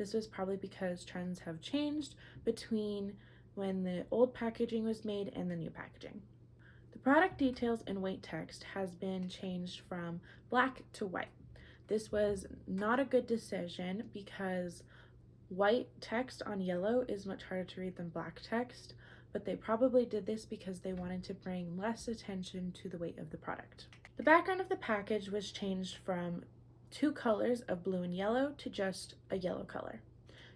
This was probably because trends have changed between when the old packaging was made and the new packaging. The product details and weight text has been changed from black to white. This was not a good decision because white text on yellow is much harder to read than black text, but they probably did this because they wanted to bring less attention to the weight of the product. The background of the package was changed from two colors of blue and yellow to just a yellow color.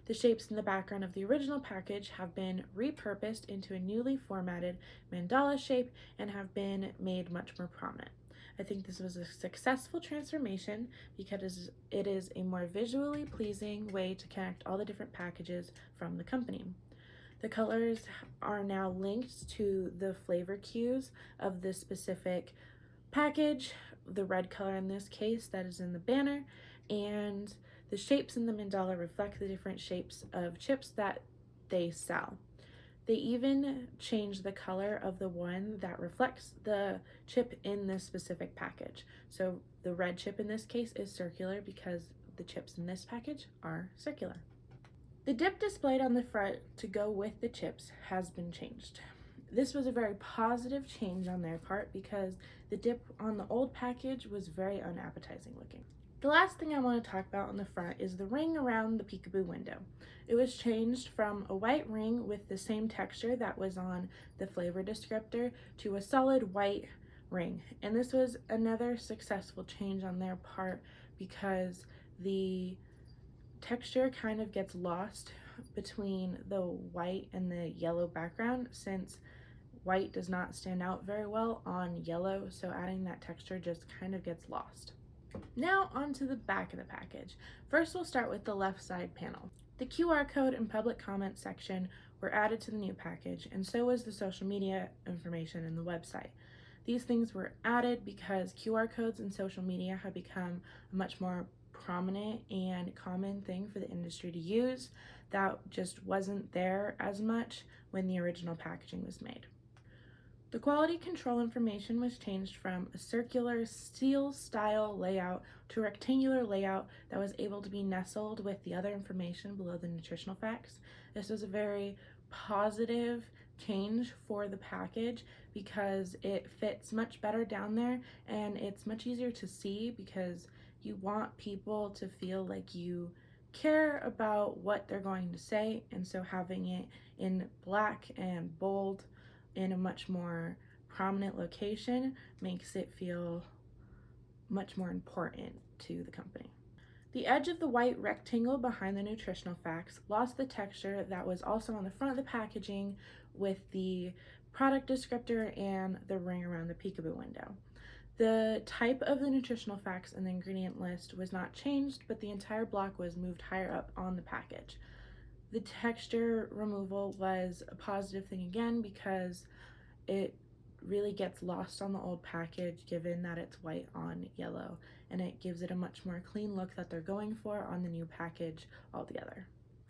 The shapes in the background of the original package have been repurposed into a newly formatted mandala shape and have been made much more prominent. I think this was a successful transformation because it is a more visually pleasing way to connect all the different packages from the company. The colors are now linked to the flavor cues of the specific package, the red color in this case that is in the banner, and the shapes in the mandala reflect the different shapes of chips that they sell. They even change the color of the one that reflects the chip in this specific package. So the red chip in this case is circular because the chips in this package are circular. The dip displayed on the front to go with the chips has been changed. This was a very positive change on their part because the dip on the old package was very unappetizing looking. The last thing I want to talk about on the front is the ring around the peekaboo window. It was changed from a white ring with the same texture that was on the flavor descriptor to a solid white ring. And this was another successful change on their part because the texture kind of gets lost between the white and the yellow background since white does not stand out very well on yellow, so adding that texture just kind of gets lost. Now onto the back of the package. First we'll start with the left side panel. The QR code and public comment section were added to the new package, and so was the social media information in the website. These things were added because QR codes and social media have become a much more prominent and common thing for the industry to use that just wasn't there as much when the original packaging was made. The quality control information was changed from a circular steel style layout to a rectangular layout that was able to be nestled with the other information below the nutritional facts. This was a very positive change for the package because it fits much better down there and it's much easier to see because you want people to feel like you care about what they're going to say, and so having it in black and bold in a much more prominent location makes it feel much more important to the company. The edge of the white rectangle behind the nutritional facts lost the texture that was also on the front of the packaging with the product descriptor and the ring around the peekaboo window. The type of the nutritional facts and the ingredient list was not changed, but the entire block was moved higher up on the package. The texture removal was a positive thing again because it really gets lost on the old package given that it's white on yellow, and it gives it a much more clean look that they're going for on the new package altogether.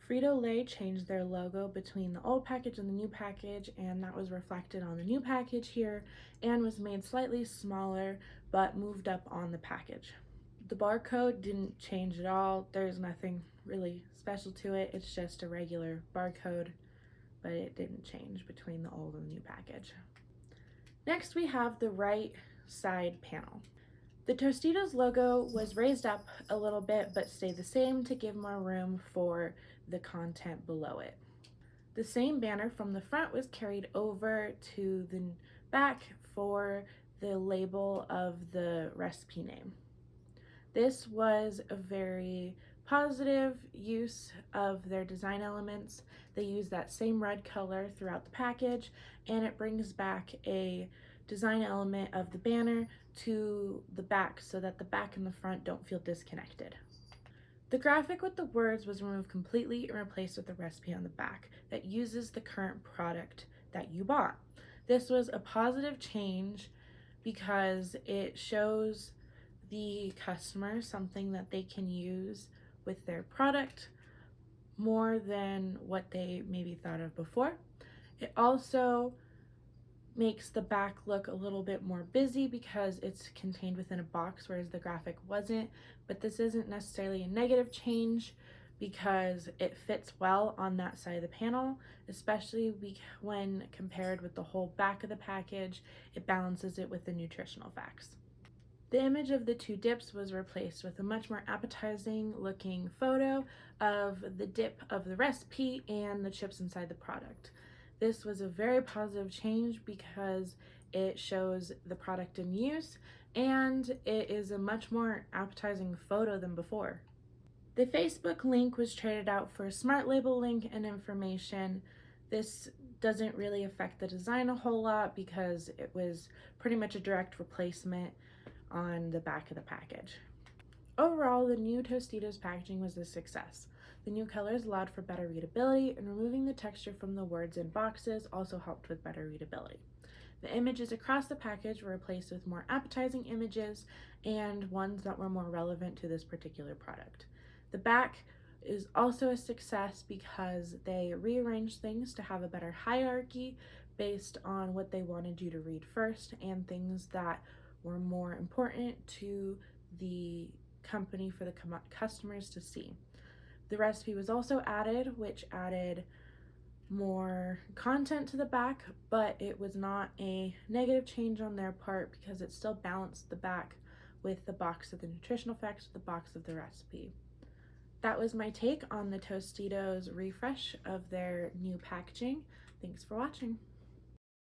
Frito-Lay changed their logo between the old package and the new package, and that was reflected on the new package here and was made slightly smaller but moved up on the package. The barcode didn't change at all. There's nothing really special to it. It's just a regular barcode, but it didn't change between the old and the new package. Next, we have the right side panel. The Tostitos logo was raised up a little bit but stayed the same to give more room for the content below it. The same banner from the front was carried over to the back for the label of the recipe name. This was a very positive use of their design elements. They use that same red color throughout the package, and it brings back a design element of the banner to the back so that the back and the front don't feel disconnected. The graphic with the words was removed completely and replaced with a recipe on the back that uses the current product that you bought. This was a positive change because it shows the customer something that they can use with their product more than what they maybe thought of before. It also makes the back look a little bit more busy because it's contained within a box, whereas the graphic wasn't. But this isn't necessarily a negative change because it fits well on that side of the panel, especially when compared with the whole back of the package. It balances it with the nutritional facts. The image of the two dips was replaced with a much more appetizing looking photo of the dip of the recipe and the chips inside the product. This was a very positive change because it shows the product in use and it is a much more appetizing photo than before. The Facebook link was traded out for a smart label link and information. This doesn't really affect the design a whole lot because it was pretty much a direct replacement on the back of the package. Overall, the new Tostitos packaging was a success. The new colors allowed for better readability, and removing the texture from the words in boxes also helped with better readability. The images across the package were replaced with more appetizing images and ones that were more relevant to this particular product. The back is also a success because they rearranged things to have a better hierarchy based on what they wanted you to read first and things that were more important to the company for the customers to see. The recipe was also added, which added more content to the back, but it was not a negative change on their part because it still balanced the back with the box of the nutritional facts with the box of the recipe. That was my take on the Tostitos refresh of their new packaging. Thanks for watching.